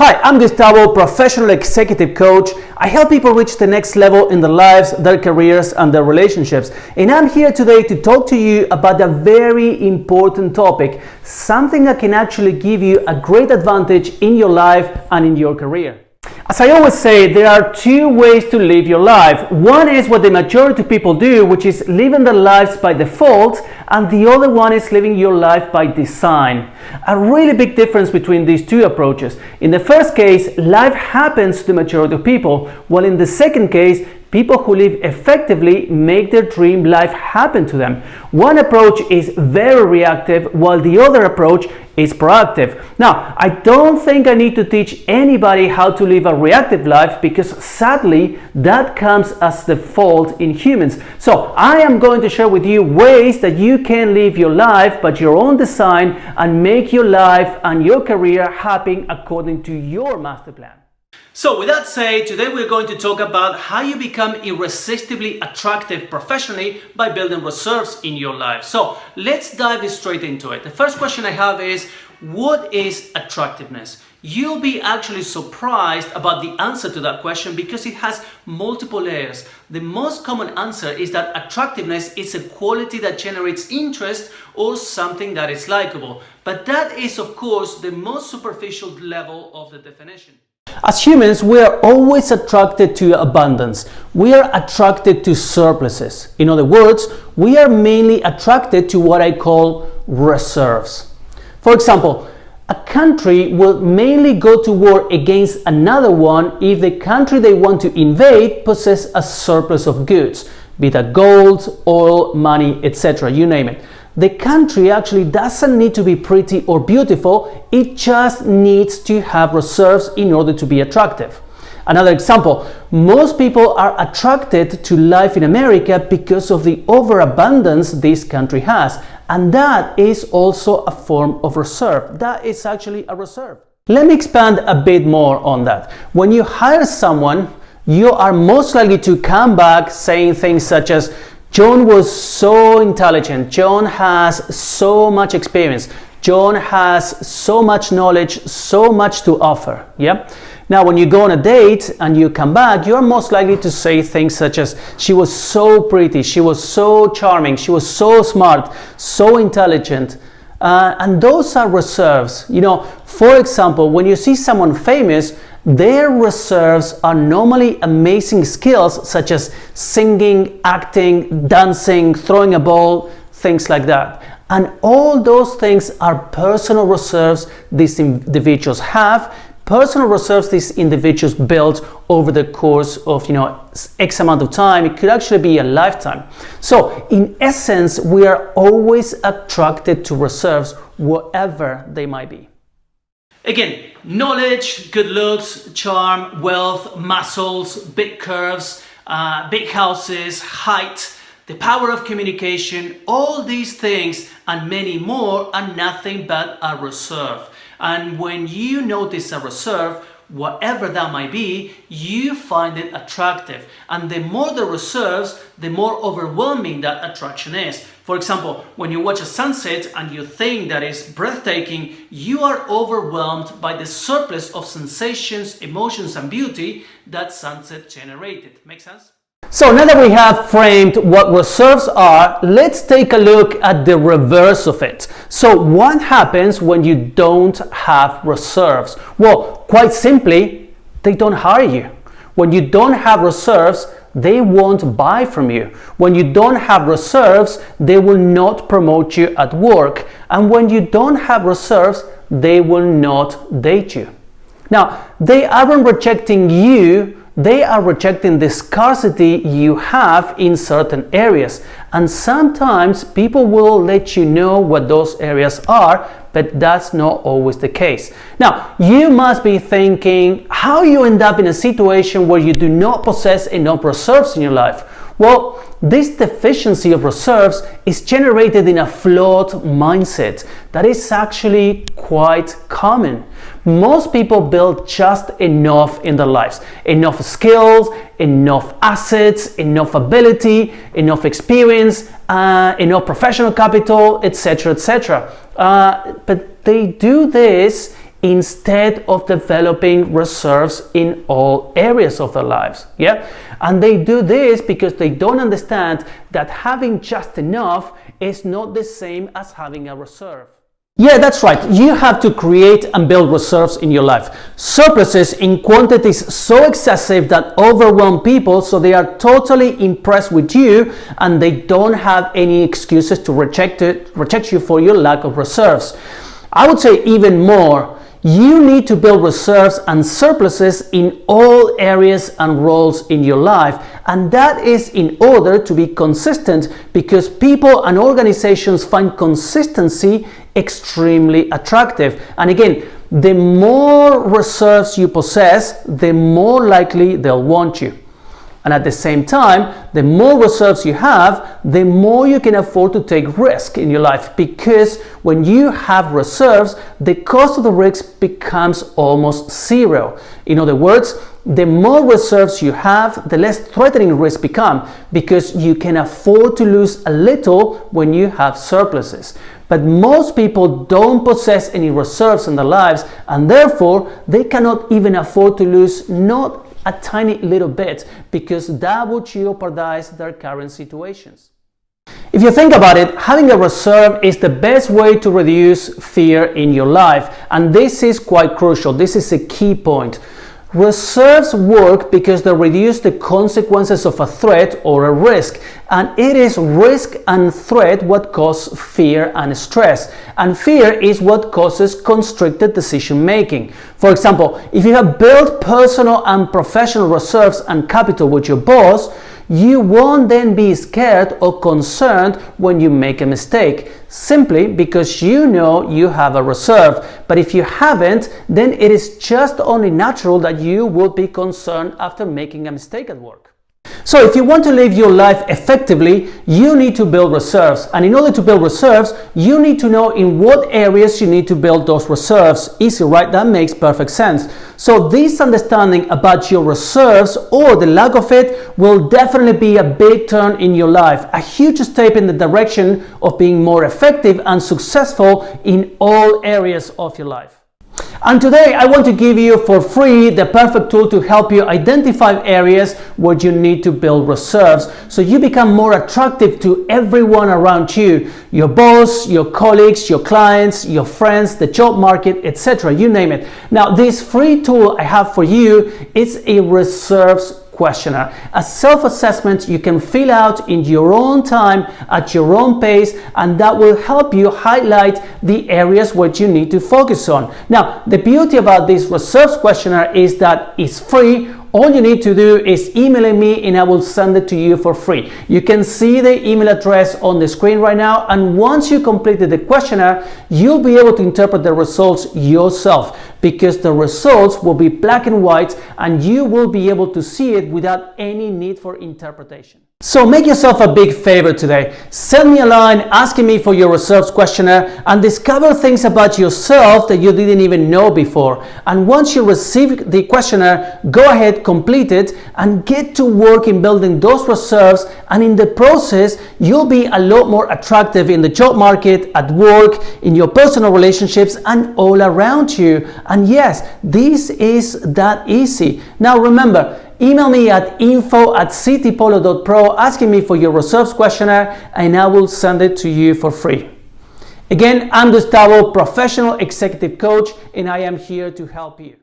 Hi, I'm Gustavo, professional executive coach. I help people reach the next level in their lives, their careers, and their relationships. And I'm here today to talk to you about a very important topic, something that can actually give you a great advantage in your life and in your career. As I always say, there are two ways to live your life. One is what the majority of people do, which is living their lives by default, and the other one is living your life by design. A really big difference between these two approaches. In the first case, life happens to the majority of people, while in the second case, people who live effectively make their dream life happen to them. One approach is very reactive, while the other approach is proactive. Now, I don't think I need to teach anybody how to live a reactive life because sadly, that comes as default in humans. So I am going to share with you ways that you can live your life by your own design and make your life and your career happen according to your master plan. So with that said, today we're going to talk about how you become irresistibly attractive professionally by building reserves in your life. So let's dive straight into it. The first question I have is, what is attractiveness? You'll be actually surprised about the answer to that question because it has multiple layers. The most common answer is that attractiveness is a quality that generates interest or something that is likable. But that is, of course, the most superficial level of the definition. As humans, we are always attracted to abundance. We are attracted to surpluses. In other words, we are mainly attracted to what I call reserves. For example, a country will mainly go to war against another one if the country they want to invade possesses a surplus of goods, be that gold, oil, money, etc., you name it. The country actually doesn't need to be pretty or beautiful, it just needs to have reserves in order to be attractive. Another example, most people are attracted to life in America because of the overabundance this country has, and that is also a form of reserve. That is actually a reserve. Let me expand a bit more on that. When you hire someone, you are most likely to come back saying things such as, John was so intelligent, John has so much experience, John has so much knowledge, so much to offer. Yeah. Now, when you go on a date and you come back, you're most likely to say things such as, she was so pretty, she was so charming, she was so smart, so intelligent. And those are reserves. You know, for example, when you see someone famous, their reserves are normally amazing skills such as singing, acting, dancing, throwing a ball, things like that. And all those things are personal reserves these individuals have, personal reserves these individuals build over the course of, X amount of time. It could actually be a lifetime. So in essence, we are always attracted to reserves, whatever they might be. Again, knowledge, good looks, charm, wealth, muscles, big curves, big houses, height, the power of communication, all these things and many more are nothing but a reserve. And when you notice a reserve, whatever that might be, you find it attractive. And the more the reserves, the more overwhelming that attraction is. For example, when you watch a sunset and you think that is breathtaking, you are overwhelmed by the surplus of sensations, emotions, and beauty that sunset generated. Make sense? So now that we have framed what reserves are, let's take a look at the reverse of it. So what happens when you don't have reserves? Well, quite simply, they don't hire you. When you don't have reserves, they won't buy from you. When you don't have reserves, they will not promote you at work. And when you don't have reserves, they will not date you. Now, they aren't rejecting you, they are rejecting the scarcity you have in certain areas. And sometimes people will let you know what those areas are, but that's not always the case. Now, you must be thinking how you end up in a situation where you do not possess enough reserves in your life. Well, this deficiency of reserves is generated in a flawed mindset that is actually quite common. Most people build just enough in their lives, enough skills, enough assets, enough ability, enough experience, enough professional capital, etc., etc. But they do this instead of developing reserves in all areas of their lives. Yeah, and they do this because they don't understand that having just enough is not the same as having a reserve. Yeah, that's right. You have to create and build reserves in your life. Surpluses in quantities so excessive that overwhelm people, so they are totally impressed with you and they don't have any excuses to reject you for your lack of reserves. I would say even more, you need to build reserves and surpluses in all areas and roles in your life, and that is in order to be consistent, because people and organizations find consistency extremely attractive. And again, the more reserves you possess, the more likely they'll want you. And at the same time, the more reserves you have, the more you can afford to take risk in your life, because when you have reserves, the cost of the risk becomes almost zero. In other words, the more reserves you have, the less threatening risks become, because you can afford to lose a little when you have surpluses. But most people don't possess any reserves in their lives, and therefore they cannot even afford to lose not a tiny little bit, because that would jeopardize their current situations. If you think about it, having a reserve is the best way to reduce fear in your life, and this is quite crucial. This is a key point. Reserves work because they reduce the consequences of a threat or a risk, and it is risk and threat what cause fear and stress, and fear is what causes constricted decision making. For example, if you have built personal and professional reserves and capital with your boss, you won't then be scared or concerned when you make a mistake, simply because you know you have a reserve. But if you haven't, then it is just only natural that you will be concerned after making a mistake at work. So if you want to live your life effectively, you need to build reserves. And in order to build reserves, you need to know in what areas you need to build those reserves. Easy, right? That makes perfect sense. So this understanding about your reserves, or the lack of it, will definitely be a big turn in your life. A huge step in the direction of being more effective and successful in all areas of your life. And today I want to give you for free the perfect tool to help you identify areas where you need to build reserves, so you become more attractive to everyone around you, your boss, your colleagues, your clients, your friends, the job market, etc. You name it. Now, this free tool I have for you is a reserves questionnaire, a self-assessment you can fill out in your own time at your own pace, and that will help you highlight the areas where you need to focus on. Now, the beauty about this reserves questionnaire is that it's free. All you need to do is email me and I will send it to you for free. You can see the email address on the screen right now, and once you completed the questionnaire, you'll be able to interpret the results yourself, because the results will be black and white and you will be able to see it without any need for interpretation. So make yourself a big favor today. Send me a line asking me for your reserves questionnaire and discover things about yourself that you didn't even know before. And once you receive the questionnaire, go ahead, complete it, and get to work in building those reserves. And in the process, you'll be a lot more attractive in the job market, at work, in your personal relationships, and all around you. And yes, this is that easy. Now remember, email me at info@ctpolo.pro asking me for your reserves questionnaire, and I will send it to you for free. Again, I'm Gustavo, professional executive coach, and I am here to help you.